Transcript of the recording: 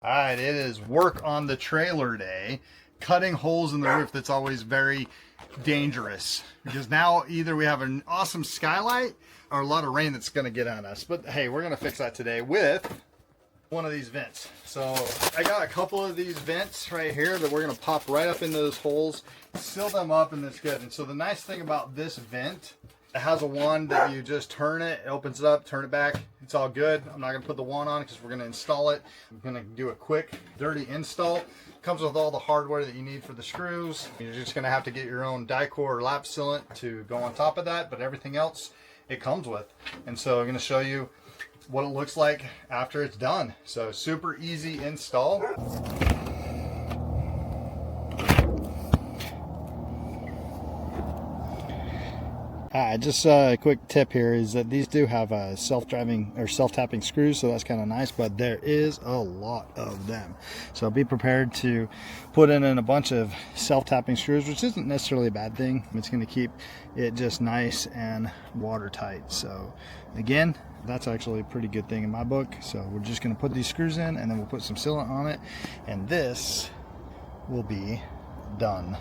All right, it is work on the trailer day. Cutting holes in the roof, that's always very dangerous because now either we have an awesome skylight or a lot of rain that's going to get on us. But hey, we're going to fix that today with one of these vents. So I got a couple of these vents right here that we're going to pop right up into those holes, seal them up, and that's good. And so the nice thing about this vent, it has a wand that you just turn it opens it up, turn it back, it's all good. I'm not going to put the wand on because we're going to install it. I'm going to do a quick dirty install. Comes with all the hardware that you need for the screws. You're just going to have to get your own die core or lap sealant to go on top of that, but everything else it comes with. And so I'm going to show you what it looks like after it's done. So super easy install. Just a quick tip here is that these do have self-driving or self-tapping screws, so that's kind of nice, but there is a lot of them. So be prepared to put in a bunch of self-tapping screws, which isn't necessarily a bad thing. It's going to keep it just nice and watertight. So again, that's actually a pretty good thing in my book. So we're just going to put these screws in and then we'll put some sealant on it, and this will be done.